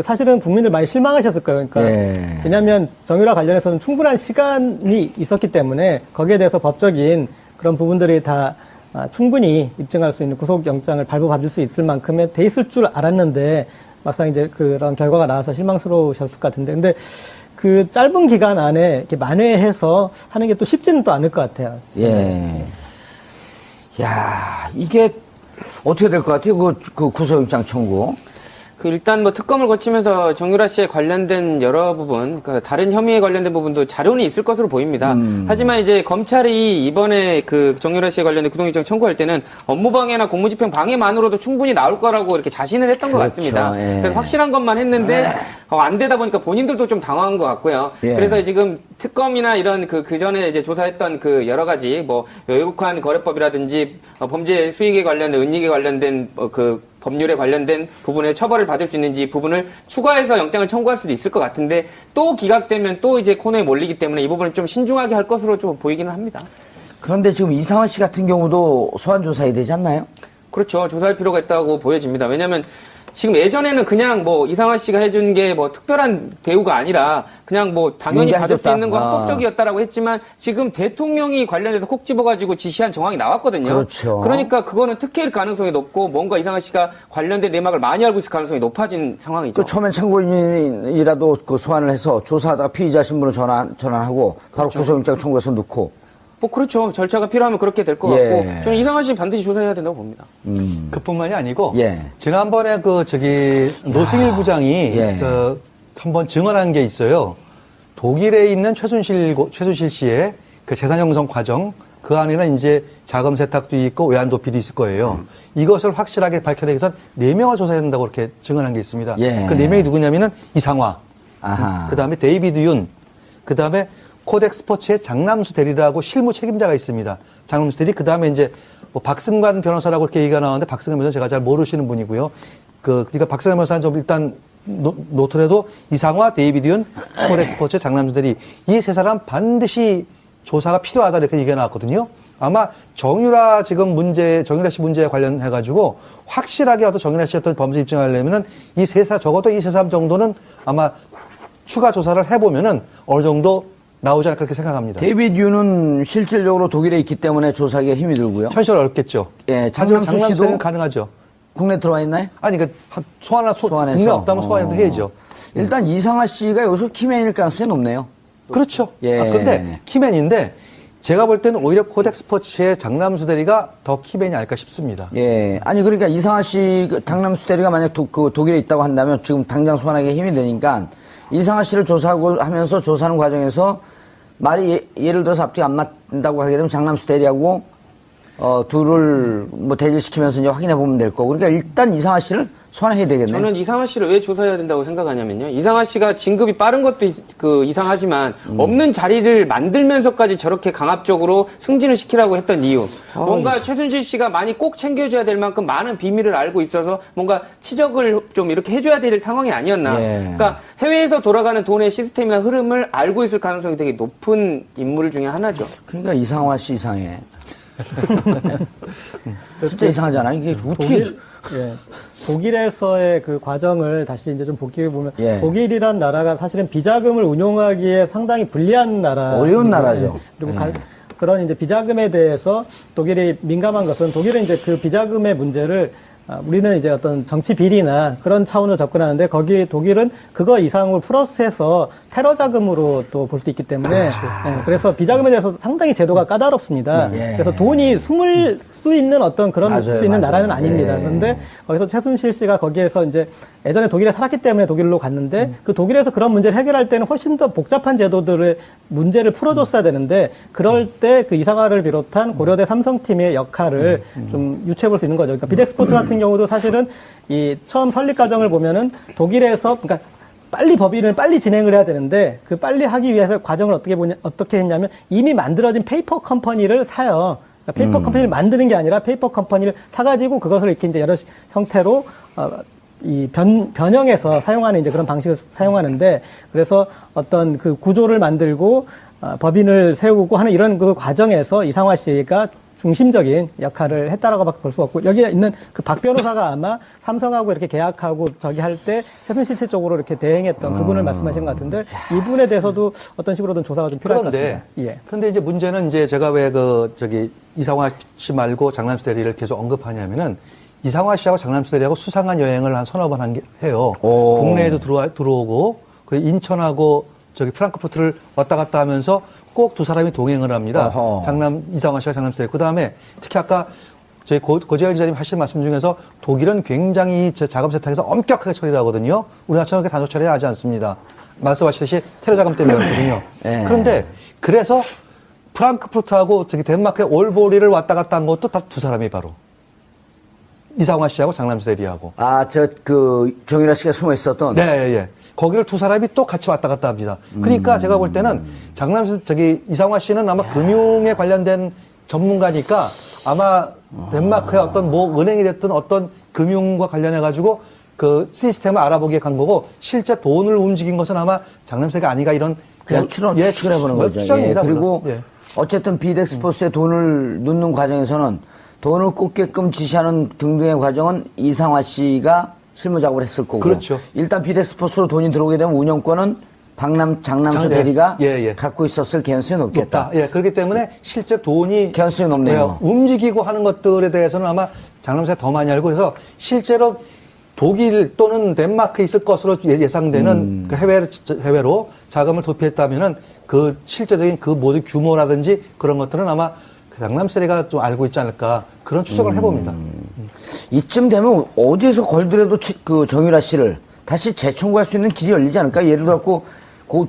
사실은 국민들 많이 실망하셨을 거예요. 그러니까 예. 왜냐하면 정유라 관련해서는 충분한 시간이 있었기 때문에 거기에 대해서 법적인 그런 부분들이 다 충분히 입증할 수 있는 구속영장을 발부받을 수 있을 만큼의 돼 있을 줄 알았는데 막상 이제 그런 결과가 나와서 실망스러우셨을 것 같은데 근데 그 짧은 기간 안에 이렇게 만회해서 하는 게 또 쉽지는 또 않을 것 같아요. 예. 야, 이게 어떻게 될 것 같아요? 그 구속영장 청구. 일단 뭐 특검을 거치면서 정유라 씨에 관련된 여러 부분, 그러니까 다른 혐의에 관련된 부분도 자료는 있을 것으로 보입니다. 하지만 이제 검찰이 이번에 그 정유라 씨에 관련된 구속영장 청구할 때는 업무방해나 공무집행 방해만으로도 충분히 나올 거라고 이렇게 자신을 했던 것 그렇죠. 같습니다. 예. 그래서 확실한 것만 했는데 안 되다 보니까 본인들도 좀 당황한 것 같고요. 예. 그래서 지금 특검이나 이런 그 전에 이제 조사했던 그 여러 가지 뭐 외국환 거래법이라든지 범죄 수익에 관련된 은닉에 관련된 그 법률에 관련된 부분에 처벌을 받을 수 있는지 부분을 추가해서 영장을 청구할 수도 있을 것 같은데 또 기각되면 또 이제 코너에 몰리기 때문에 이 부분을 좀 신중하게 할 것으로 좀 보이기는 합니다. 그런데 지금 이상화 씨 같은 경우도 소환 조사해야 되지 않나요? 그렇죠. 조사할 필요가 있다고 보여집니다. 왜냐하면 지금 예전에는 그냥 뭐 이상화 씨가 해준 게 뭐 특별한 대우가 아니라 그냥 뭐 당연히 받을 수 있는 건 합법적이었다라고 했지만 지금 대통령이 관련해서 콕 집어가지고 지시한 정황이 나왔거든요. 그렇죠. 그러니까 그거는 특혜일 가능성이 높고 뭔가 이상화 씨가 관련된 내막을 많이 알고 있을 가능성이 높아진 상황이죠. 그 처음엔 참고인이라도 그 소환을 해서 조사하다가 피의자 신분을 전환하고 바로 구속영장 청구해서 넣고. 뭐 그렇죠. 절차가 필요하면 그렇게 될 것 예. 같고 저는 이상화 씨 반드시 조사해야 된다고 봅니다. 그뿐만이 아니고 예. 지난번에 노승일 부장이 예. 한번 증언한 게 있어요. 독일에 있는 최순실 씨의 그 재산 형성 과정 그 안에는 이제 자금 세탁도 있고 외환 도피도 있을 거예요. 이것을 확실하게 밝혀내기 위해서 4명을 조사해야 된다고 그렇게 증언한 게 있습니다. 예. 그 4명이 누구냐면은 이상화, 아하. 그 다음에 데이비드 윤, 그 다음에 코덱 스포츠의 장남수 대리라고 실무 책임자가 있습니다. 장남수 대리, 그 다음에 이제 뭐 박승관 변호사라고 이렇게 얘기가 나오는데 박승관 변호사 제가 잘 모르시는 분이고요. 그러니까 박승관 변호사는 좀 일단 노트라도 이상화, 데이비드 윤, 코덱 스포츠의 장남수 대리 이 세 사람 반드시 조사가 필요하다 이렇게 얘기가 나왔거든요. 아마 정유라 씨 문제에 관련해가지고 확실하게 어떤 정유라 씨 어떤 범죄 입증하려면은 적어도 이 세 사람 정도는 아마 추가 조사를 해보면은 어느 정도 나오지 않을까 그렇게 생각합니다. 데이비드 유는 실질적으로 독일에 있기 때문에 조사하기가 힘이 들고요. 현실 어렵겠죠. 예, 하지만 장남수 씨도 장남수는 가능하죠. 국내 들어와 있나요? 아니, 소환해서. 국내 없다면 소환해도 해야죠. 일단 이상화 씨가 여기서 키맨일 가능성이 높네요. 그렇죠. 예. 근데 키맨인데 제가 볼 때는 오히려 코덱 스포츠의 장남수 대리가 더 키맨이 아닐까 싶습니다. 예. 아니, 그러니까 이상화 씨, 장남수 대리가 만약 독일에 있다고 한다면 지금 당장 소환하기에 힘이 되니까 이상화 씨를 조사하고 하면서 조사하는 과정에서 말이 예를 들어서 앞뒤가 안 맞는다고 하게 되면 장남수 대리하고 둘을 뭐 대질시키면서 이제 확인해 보면 될 거고. 그러니까 일단 이상화 씨를 소환해야 되겠네요. 저는 이상화 씨를 왜 조사해야 된다고 생각하냐면요. 이상화 씨가 진급이 빠른 것도 이상하지만 없는 자리를 만들면서까지 저렇게 강압적으로 승진을 시키라고 했던 이유. 뭔가 최순실 씨가 많이 꼭 챙겨줘야 될 만큼 많은 비밀을 알고 있어서 뭔가 치적을 좀 이렇게 해줘야 될 상황이 아니었나. 예. 그러니까 해외에서 돌아가는 돈의 시스템이나 흐름을 알고 있을 가능성이 되게 높은 인물 중에 하나죠. 그러니까 이상화 씨 이상해. 진짜 이상하잖아요. 이게 어떻게. 독일에서의 그 과정을 다시 이제 좀 복귀해 보면 예. 독일이란 나라가 사실은 비자금을 운용하기에 상당히 불리한 나라. 어려운 나라죠. 그리고 그런 이제 비자금에 대해서 독일이 민감한 것은 독일은 이제 그 비자금의 문제를 우리는 이제 어떤 정치 비리나 그런 차원으로 접근하는데 거기 독일은 그거 이상을 플러스해서 테러 자금으로 또 볼 수 있기 때문에 그래서 비자금에 대해서 상당히 제도가 까다롭습니다. 그래서 돈이 숨을 수 있는 어떤 그런 수 있는 나라는 아닙니다. 그런데 거기서 최순실 씨가 거기에서 이제 예전에 독일에 살았기 때문에 독일로 갔는데 그 독일에서 그런 문제를 해결할 때는 훨씬 더 복잡한 제도들의 문제를 풀어줬어야 되는데 그럴 때 그 이상화를 비롯한 고려대 삼성팀의 역할을 좀 유추해 볼 수 있는 거죠. 그러니까 비덱스포츠 같은 경우도 사실은 이 처음 설립 과정을 보면은 독일에서 그러니까 빨리 법인을 빨리 진행을 해야 되는데 그 빨리 하기 위해서 과정을 어떻게 했냐면 이미 만들어진 페이퍼 컴퍼니를 사요. 그러니까 페이퍼 컴퍼니를 만드는 게 아니라 페이퍼 컴퍼니를 사가지고 그것을 이렇게 이제 여러 형태로 변형해서 사용하는 이제 그런 방식을 사용하는데 그래서 어떤 그 구조를 만들고 법인을 세우고 하는 이런 그 과정에서 이상화 씨가 중심적인 역할을 했다라고밖에 볼 수 없고 여기에 있는 그 박 변호사가 아마 삼성하고 이렇게 계약하고 저기 할 때 최순실 씨 쪽으로 이렇게 대행했던 그분을 말씀하시는 것 같은데 이분에 대해서도 어떤 식으로든 조사가 좀 필요할 것 같습니다. 그런데 이제 문제는 이제 제가 왜 이상화 씨 말고 장남수 대리를 계속 언급하냐면은 이상화 씨하고 장남수 대리하고 수상한 여행을 한 서너 번 해요. 국내에도 들어오고 그 인천하고 프랑크푸르트를 왔다 갔다 하면서 꼭 두 사람이 동행을 합니다. 어허. 이상화 씨와 장남수 대리. 그 다음에 특히 아까 저희 고재열 기자님 하신 말씀 중에서 독일은 굉장히 자금 세탁에서 엄격하게 처리를 하거든요. 우리나라처럼 그렇게 단속 처리하지 않습니다. 말씀하시듯이 테러 자금 때문이거든요. 네. 그런데 그래서 프랑크푸르트하고 저기 덴마크의 올보리를 왔다 갔다 한 것도 다 두 사람이 바로 이상화 씨하고 장남수 대리하고. 아, 정유라 씨가 숨어 있었던. 네, 예. 거기를 두 사람이 또 같이 왔다 갔다 합니다. 그러니까 제가 볼 때는 이상화 씨는 아마 금융에 관련된 전문가니까 아마 덴마크의 어떤 뭐 은행이 됐든 어떤 금융과 관련해가지고 그 시스템을 알아보기에 간 거고 실제 돈을 움직인 것은 아마 장남수가 아니가 이런 그냥 추측을 해보는 거죠. 추정입니다, 그리고 물론. 예. 어쨌든 비덱스포스에 돈을 넣는 과정에서는 돈을 꽂게끔 지시하는 등등의 과정은 이상화 씨가 실무 작업을 했을 거고. 그렇죠. 일단 비덱스포스로 돈이 들어오게 되면 운영권은 장남수 대리가 갖고 있었을 개연성이 높겠다. 높다. 예, 그렇기 때문에 실제 돈이 개연성이 높네요. 움직이고 하는 것들에 대해서는 아마 장남수가 더 많이 알고 그래서 실제로 독일 또는 덴마크에 있을 것으로 예상되는 그 해외로 자금을 도피했다면은 그 실제적인 그 모든 규모라든지 그런 것들은 아마 장남수가 좀 알고 있지 않을까 그런 추정을 해봅니다. 이쯤 되면 어디에서 걸더라도 그 정유라 씨를 다시 재청구할 수 있는 길이 열리지 않을까? 예를 들어갖고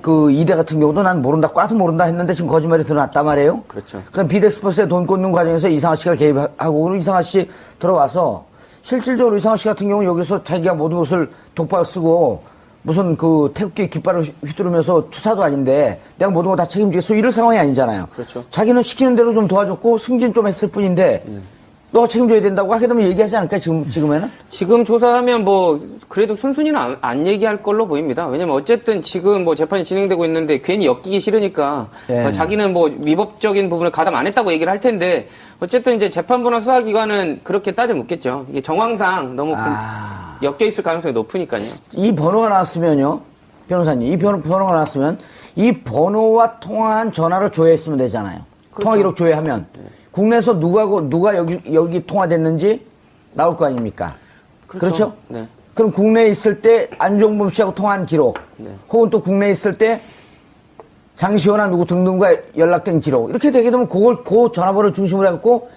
그 이대 같은 경우도 난 모른다, 꽈도 모른다 했는데 지금 거짓말이 드러났단 말이에요. 그렇죠. 그럼 비덱스포스에 돈 꽂는 과정에서 이상화 씨가 개입하고 그리고 이상화 씨 들어와서 실질적으로 이상화 씨 같은 경우는 여기서 자기가 모든 것을 독박을 쓰고 무슨 그 태극기 깃발을 휘두르면서 투사도 아닌데 내가 모든 거 다 책임지겠어 이럴 상황이 아니잖아요. 그렇죠. 자기는 시키는 대로 좀 도와줬고 승진 좀 했을 뿐인데 너가 책임져야 된다고 하게 되면 얘기하지 않을까 지금에는? 지금 조사하면 뭐 그래도 순순히는 안 얘기할 걸로 보입니다. 왜냐면 어쨌든 지금 뭐 재판이 진행되고 있는데 괜히 엮이기 싫으니까 예. 자기는 뭐 위법적인 부분을 가담 안 했다고 얘기를 할 텐데 어쨌든 이제 재판부나 수사기관은 그렇게 따져 묻겠죠. 이게 정황상 너무 엮여 있을 가능성이 높으니까요. 이 번호가 나왔으면요, 변호사님, 이 번호가 나왔으면 이 번호와 통화한 전화를 조회했으면 되잖아요. 그렇죠. 통화 기록 조회하면 국내에서 누가 여기 통화됐는지 나올 거 아닙니까? 그렇죠? 네. 그럼 국내에 있을 때 안종범 씨하고 통화한 기록, 혹은 또 국내에 있을 때 장시호나 누구 등등과 연락된 기록 이렇게 되게 되면 그 전화번호를 중심으로 해갖고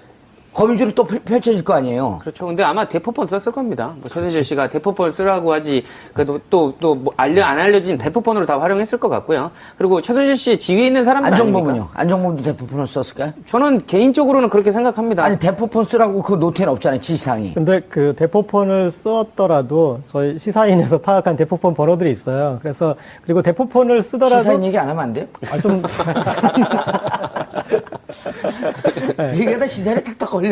거미줄이 또 펼쳐질 거 아니에요. 그렇죠. 근데 아마 대포폰 썼을 겁니다. 뭐 최순실 씨가 대포폰을 쓰라고 하지, 그래도 뭐 안 알려진 대포폰으로 다 활용했을 것 같고요. 그리고 최순실 씨 지위에 있는 사람들 안종범은요? 아닙니까? 안종범도 대포폰을 썼을까요? 저는 개인적으로는 그렇게 생각합니다. 아니 대포폰 쓰라고 그 노트에는 없잖아요, 지시사항이. 근데 그 대포폰을 썼더라도 저희 시사인에서 파악한 대포폰 번호들이 있어요. 그래서 그리고 대포폰을 쓰더라도 시사인 얘기 안 하면 안 돼요? 좀 얘기하다 시사인이 탁탁 걸려요.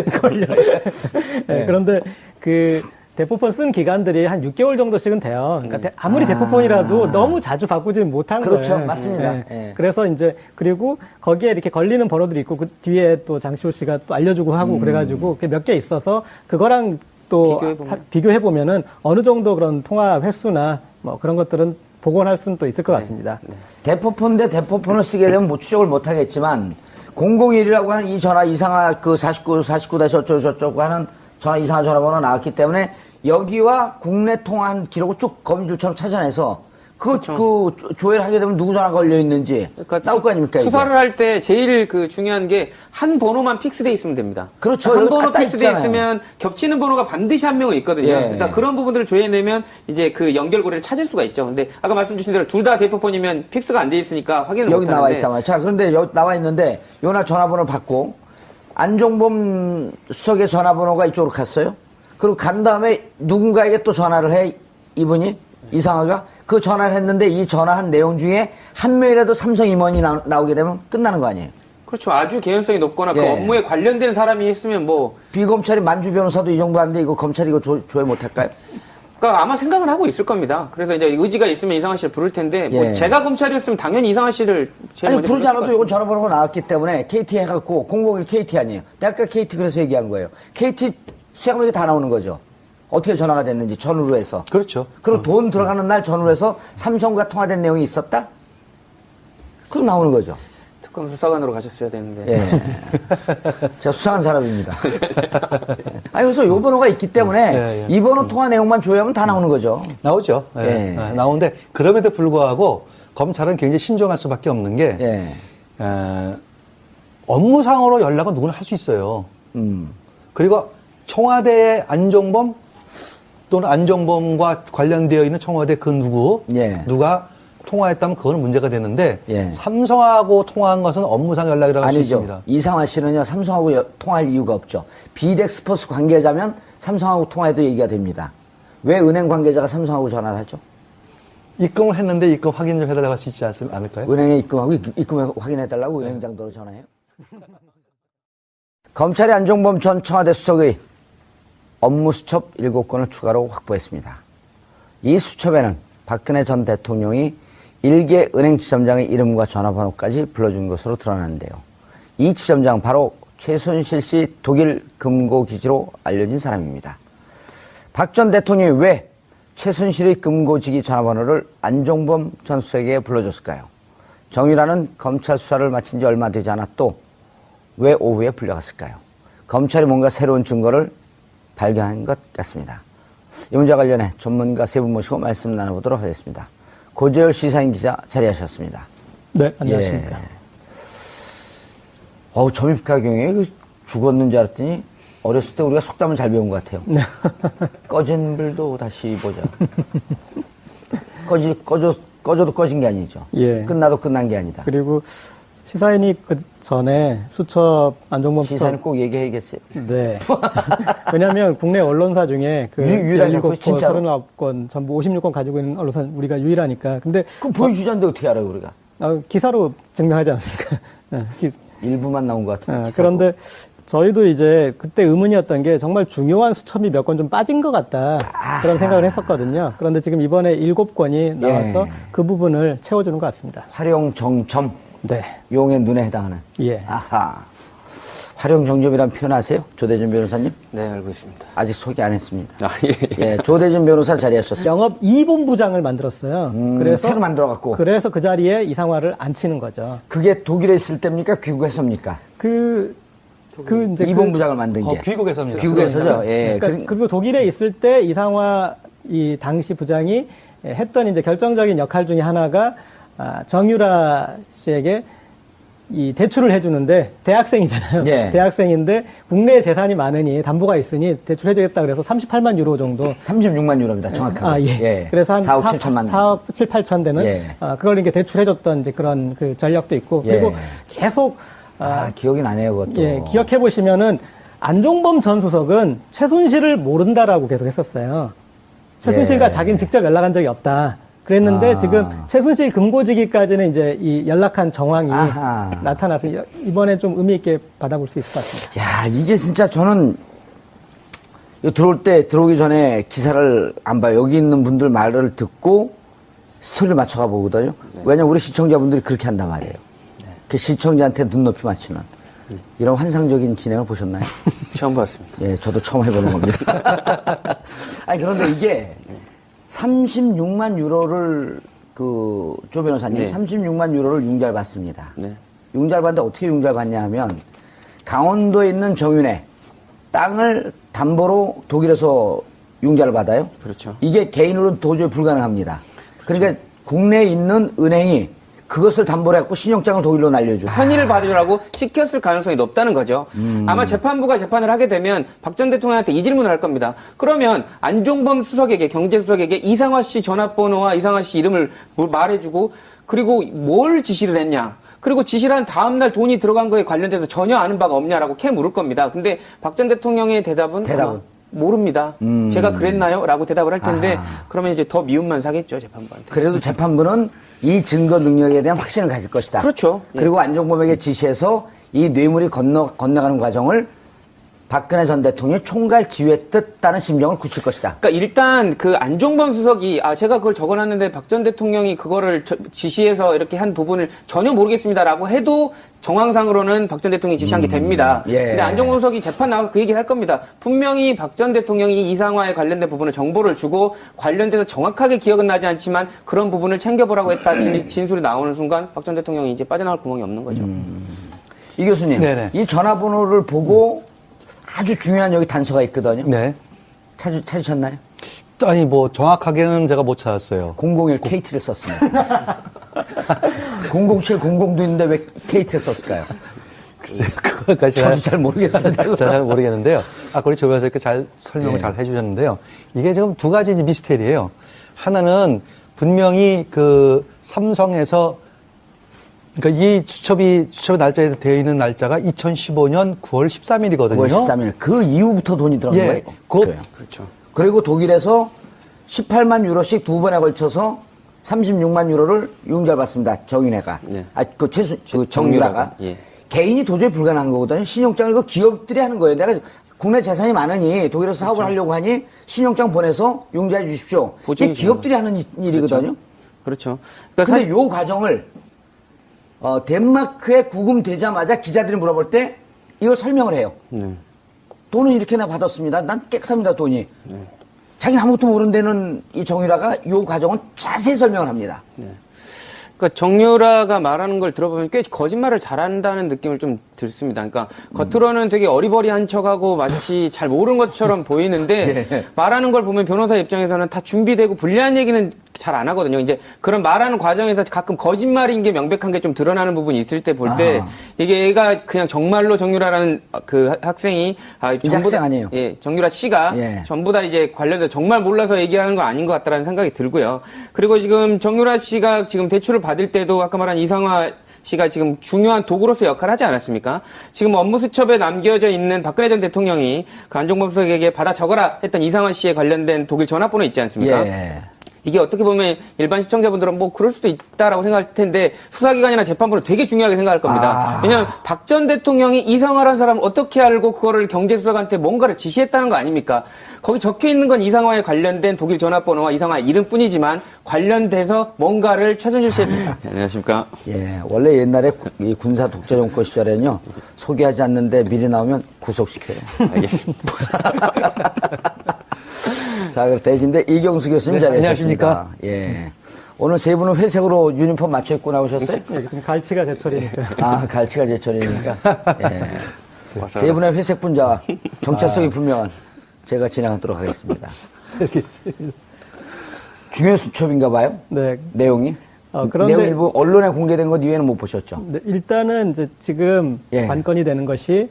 네, 그런데 그 대포폰 쓴 기간들이 한 6개월 정도씩은 돼요. 그러니까 아무리 대포폰이라도 너무 자주 바꾸지 못한 그렇죠. 거예요. 맞습니다. 네. 예. 그래서 이제 그리고 거기에 이렇게 걸리는 번호들이 있고 그 뒤에 또 장시호 씨가 또 알려주고 하고 그래가지고 몇 개 있어서 그거랑 또 비교해보면은 어느 정도 그런 통화 횟수나 뭐 그런 것들은 복원할 수는 또 있을 것 같습니다. 대포폰 대 대포폰을 쓰게 되면 뭐 추적을 못 하겠지만 001이라고 하는 이 전화 이상화 그 49-어쩌고저쩌고 하는 이상화 전화번호 나왔기 때문에 여기와 국내 통화한 기록을 쭉 거미줄처럼 찾아내서 그 조회를 하게 되면 누구 전화가 걸려 있는지 나올 거 아닙니까? 수사를 할 때 제일 그 중요한 게 한 번호만 픽스돼 있으면 됩니다. 그렇죠. 한 번호 딱 픽스돼 있잖아요. 있으면 겹치는 번호가 반드시 한 명은 있거든요. 예. 그러니까 그런 부분들을 조회내면 이제 그 연결고리를 찾을 수가 있죠. 근데 아까 말씀 주신 대로 둘 다 대포폰이면 픽스가 안 돼 있으니까 확인을 못 여기 하는데 나와 있단 말이야. 자, 그런데 여기 나와 있는데 요날 전화번호를 받고 안종범 수석의 전화번호가 이쪽으로 갔어요. 그리고 간 다음에 누군가에게 또 전화를 해 이분이 이상화가 그 전화를 했는데 이 전화한 내용 중에 한 명이라도 삼성 임원이 나오게 되면 끝나는 거 아니에요. 그렇죠. 아주 개연성이 높거나 그 예. 업무에 관련된 사람이 했으면 뭐 비검찰이 만주 변호사도 이 정도 하는데 이거 검찰이 이거 조회 못 할까요? 그러니까 아마 생각을 하고 있을 겁니다. 그래서 이제 의지가 있으면 이상화 씨를 부를 텐데 뭐 예. 제가 검찰이었으면 당연히 이상화 씨를 제일 아니 먼저 부르지 불렀을 것 않아도 이건 전화번호가 나왔기 때문에 KT 해갖고 001 KT 아니에요. 내가 아까 KT 그래서 얘기한 거예요. KT 수양력이 다 나오는 거죠. 어떻게 전화가 됐는지 전후로 해서. 그렇죠. 그리고 돈 들어가는 날 전후로 해서 삼성과 통화된 내용이 있었다? 그럼 나오는 거죠. 특검 수사관으로 가셨어야 되는데. 예. 제가 수상한 사람입니다. 아니, 그래서 요 번호가 있기 때문에 이 번호 통화 내용만 조회하면 다 나오는 거죠. 나오죠. 예. 예. 나오는데 그럼에도 불구하고 검찰은 굉장히 신중할 수밖에 없는 게 예. 업무상으로 연락은 누구나 할 수 있어요. 그리고 청와대의 안종범 또는 안종범과 관련되어 있는 청와대 그 누가 통화했다면 그거는 문제가 되는데 삼성하고 통화한 것은 업무상 연락이라고 할 수 있습니다. 아니죠. 이상화 씨는요, 삼성하고 통화할 이유가 없죠. 비덱스포스 관계자면 삼성하고 통화해도 얘기가 됩니다. 왜 은행 관계자가 삼성하고 전화를 하죠? 입금을 했는데 입금 확인 좀 해달라고 할 수 있지 않을까요? 은행에 입금하고 입금 확인해달라고 은행장도로 전화해요? 검찰이 안종범 전 청와대 수석의 업무 수첩 7건을 추가로 확보했습니다. 이 수첩에는 박근혜 전 대통령이 일개 은행 지점장의 이름과 전화번호까지 불러준 것으로 드러났는데요. 이 지점장 바로 최순실 씨 독일 금고기지로 알려진 사람입니다. 박 전 대통령이 왜 최순실의 금고지기 전화번호를 안종범 전 수석에게 불러줬을까요? 정유라는 검찰 수사를 마친 지 얼마 되지 않았도 왜 오후에 불려갔을까요? 검찰이 뭔가 새로운 증거를 발견한 것 같습니다. 이 문제와 관련해 전문가 세 분 모시고 말씀 나눠보도록 하겠습니다. 고재열 시사인 기자 자리하셨습니다. 네, 안녕하십니까. 점입가경이 죽었는 줄 알았더니 어렸을 때 우리가 속담을 잘 배운 것 같아요. 꺼진 불도 다시 보자. 꺼져도 꺼진 게 아니죠. 끝나도 끝난 게 아니다. 그리고 시사인이 그 전에 수첩 안종범 시사인 꼭 얘기해야겠어요. 네. 왜냐하면 국내 언론사 중에 그 유일하냐고, 17건, 진짜로? 39건, 전부 56건 가지고 있는 언론사 우리가 유일하니까. 근데 그럼 보여주자는데 어떻게 알아요, 우리가? 기사로 증명하지 않습니까? 일부만 나온 것 같은데. 그런데 저희도 이제 그때 의문이었던 게 정말 중요한 수첩이 몇 건 좀 빠진 것 같다. 그런 생각을 했었거든요. 그런데 지금 이번에 7건이 나와서 그 부분을 채워주는 것 같습니다. 활용정점. 네. 용의 눈에 해당하는. 아하. 활용정점이란 표현 아세요? 조대준 변호사님? 네, 알고 있습니다. 아직 소개 안 했습니다. 예. 조대준 변호사 자리하셨어요. 영업 2본부장을 만들었어요. 그래서 새로 만들어갖고. 그래서 그 자리에 이상화를 앉히는 거죠. 그게 독일에 있을 때입니까? 귀국해서입니까? 이제 이본부장을 만든 게. 귀국에서입니다. 귀국에서죠. 그리고 독일에 있을 때 이상화 이 당시 부장이 했던 이제 결정적인 역할 중에 하나가 정유라 씨에게 이 대출을 해주는데 대학생이잖아요. 대학생인데 국내 재산이 많으니 담보가 있으니 대출해주겠다 그래서 38만 유로 정도. 36만 유로입니다. 정확하게. 그래서 한 4억 7천만. 4억 7, 8천 되는 그걸 이렇게 대출해줬던 이제 그런 그 전력도 있고 그리고 계속 기억이 나네요, 그것도. 기억해 보시면은 안종범 전 수석은 최순실을 모른다라고 계속 했었어요. 최순실과 자기는 직접 연락한 적이 없다. 그랬는데 지금 최순실 금고지기까지는 이제 이 연락한 정황이 나타나서 이번에 좀 의미 있게 받아볼 수 있을 것 같습니다. 야, 이게 진짜 저는 들어오기 전에 기사를 안 봐요. 여기 있는 분들 말을 듣고 스토리를 맞춰가 보거든요. 왜냐면 우리 시청자분들이 그렇게 한단 말이에요. 그 시청자한테 눈높이 맞추는 이런 환상적인 진행을 보셨나요? 처음 봤습니다. 예, 저도 처음 해보는 겁니다. 아니, 그런데 이게 36만 유로를 조 변호사님 36만 유로를 융자를 받습니다. 융자를 받는데 어떻게 융자를 받냐 하면 강원도에 있는 정윤회 땅을 담보로 독일에서 융자를 받아요. 그렇죠. 이게 개인으로는 도저히 불가능합니다. 그러니까 국내에 있는 은행이 그것을 담보로 해갖고 신용장을 독일로 날려줘. 편의를 받으라고 시켰을 가능성이 높다는 거죠. 아마 재판부가 재판을 하게 되면 박 전 대통령한테 이 질문을 할 겁니다. 그러면 안종범 수석에게, 경제수석에게 이상화 씨 전화번호와 이상화 씨 이름을 말해주고 그리고 뭘 지시를 했냐. 그리고 지시를 한 다음날 돈이 들어간 거에 관련돼서 전혀 아는 바가 없냐라고 캐 물을 겁니다. 근데 박 전 대통령의 대답은 모릅니다. 제가 그랬나요? 라고 대답을 할 텐데 그러면 이제 더 미움만 사겠죠, 재판부한테. 그래도 재판부는 이 증거 능력에 대한 확신을 가질 것이다. 그렇죠. 그리고 안종범에게 지시해서 이 뇌물이 건너가는 과정을 박근혜 전 대통령이 총괄 지휘했다는 심정을 굳힐 것이다. 그러니까 일단 그 안종범 수석이 제가 그걸 적어놨는데 박 전 대통령이 그거를 지시해서 이렇게 한 부분을 전혀 모르겠습니다라고 해도 정황상으로는 박 전 대통령이 지시한 게 됩니다. 근데 안종범 수석이 재판 나와서 그 얘기를 할 겁니다. 분명히 박 전 대통령이 이상화에 관련된 부분을 정보를 주고 관련돼서 정확하게 기억은 나지 않지만 그런 부분을 챙겨보라고 했다 진술이 나오는 순간 박 전 대통령이 이제 빠져나갈 구멍이 없는 거죠. 이 교수님, 이 전화번호를 보고 아주 중요한 여기 단서가 있거든요. 찾으셨나요? 아니, 정확하게는 제가 못 찾았어요. 001 KT를 썼습니다. 007, 00도 있는데 왜 KT를 썼을까요? 글쎄요, 그거까지 저도 잘 모르겠습니다. 잘 모르겠는데요. 아까 우리 조 변호사님께 잘 설명을 예. 잘 해주셨는데요. 이게 지금 두 가지 이제 미스테리예요. 하나는 분명히 그 삼성에서 그러니까 이 수첩의 날짜에 되어 있는 날짜가 2015년 9월 13일이거든요. 9월 13일. 그 이후부터 돈이 들어간 예, 거예요. 그렇죠. 그리고 독일에서 18만 유로씩 두 번에 걸쳐서 36만 유로를 융자를 받습니다. 정윤회가. 네. 정유라가. 예. 개인이 도저히 불가능한 거거든요. 신용장을 그 기업들이 하는 거예요. 내가 국내 재산이 많으니 독일에서 사업을 하려고 하니 신용장 보내서 융자해 주십시오. 이게 보증이 기업들이 하는 일이거든요. 그렇죠. 그러니까 근데 사실 요 과정을 덴마크에 구금되자마자 기자들이 물어볼 때 이걸 설명을 해요. 네. 돈은 이렇게나 받았습니다. 난 깨끗합니다, 돈이. 자기는 아무것도 모르는 데는 이 정유라가 이 과정은 자세히 설명을 합니다. 그러니까 정유라가 말하는 걸 들어보면 꽤 거짓말을 잘한다는 느낌을 좀 들습니다. 그러니까 겉으로는 되게 어리버리한 척하고 마치 잘 모르는 것처럼 보이는데 예. 말하는 걸 보면 변호사 입장에서는 다 준비되고 불리한 얘기는 잘 안 하거든요. 이제 그런 말하는 과정에서 가끔 거짓말인 게 명백한 게 좀 드러나는 부분이 있을 때 볼 때 이게 얘가 그냥 정말로 정유라라는 그 학생이 이제 학생 아니에요. 예, 정유라 씨가 예. 전부 다 이제 관련돼서 정말 몰라서 얘기하는 거 아닌 것 같다라는 생각이 들고요. 그리고 지금 정유라 씨가 지금 대출을 받을 때도 아까 말한 이상화 씨가 지금 중요한 도구로서 역할을 하지 않았습니까? 지금 업무수첩에 남겨져 있는 박근혜 전 대통령이 그 안종범 수석에게 받아 적어라 했던 이상화 씨에 관련된 독일 전화번호 있지 않습니까? 예. 이게 어떻게 보면 일반 시청자분들은 뭐 그럴 수도 있다라고 생각할 텐데 수사기관이나 재판부는 되게 중요하게 생각할 겁니다. 왜냐하면 박 전 대통령이 이상화라는 사람을 어떻게 알고 그거를 경제수사관한테 뭔가를 지시했다는 거 아닙니까? 거기 적혀 있는 건 이상화에 관련된 독일 전화번호와 이상화 이름뿐이지만 관련돼서 뭔가를 최순실 씨 안녕하십니까? 예. 원래 옛날에 이 군사 독재 정권 시절에는요, 소개하지 않는데 미리 나오면 구속시켜요. 알겠습니다. 자, 그럼 대신데 이경수 교수님 네, 자리하셨습니다. 안녕하십니까? 예. 오늘 세 분은 회색으로 유니폼 맞춰 입고 나오셨어요? 네, 지금 갈치가 제철이니까. 아, 갈치가 제철이니까. 예. 세 분의 회색 분자, 정체성이 분명한 제가 진행하도록 하겠습니다. 알겠습니다. 중요 수첩인가 봐요? 네. 내용이? 그런데 내용 일부 언론에 공개된 것 이외에는 못 보셨죠? 네, 일단은 이제 지금 예. 관건이 되는 것이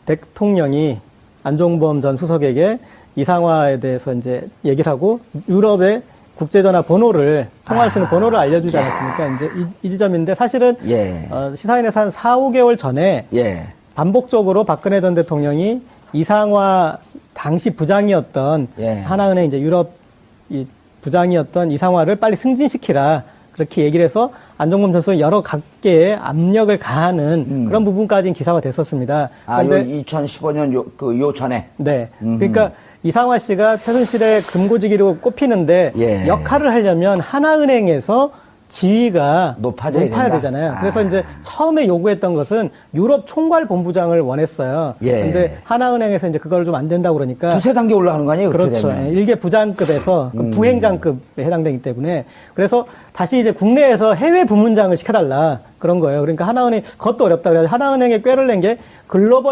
대통령이 안종범 전 수석에게 이상화에 대해서 이제 얘기를 하고 유럽의 국제전화 번호를 통화할 수 있는 번호를 알려주지 않았습니까? 이제 이 지점인데 사실은 예. 시사인에서 한 4, 5개월 전에 예. 반복적으로 박근혜 전 대통령이 이상화 당시 부장이었던 예. 하나은행 이제 유럽 이 부장이었던 이상화를 빨리 승진시키라 그렇게 얘기를 해서 안종범 전 수석이 여러 각계의 압력을 가하는 그런 부분까지는 기사가 됐었습니다. 아, 그런데 2015년 요 전에. 네. 그러니까 이상화 씨가 최순실의 금고지기로 꼽히는데 예. 역할을 하려면 하나은행에서 지위가 높아져야 높아야 된다. 되잖아요. 그래서 이제 처음에 요구했던 것은 유럽 총괄 본부장을 원했어요. 예. 근데 하나은행에서 이제 그걸 좀 안 된다고 그러니까 두세 단계 올라가는 거 아니에요? 그렇게 그렇죠. 되면? 일개 부장급에서 그 부행장급에 해당되기 때문에 그래서 다시 이제 국내에서 해외 부문장을 시켜달라 그런 거예요. 그러니까 하나은행 그것도 어렵다 그래서 하나은행에 꾀를 낸 게 글로벌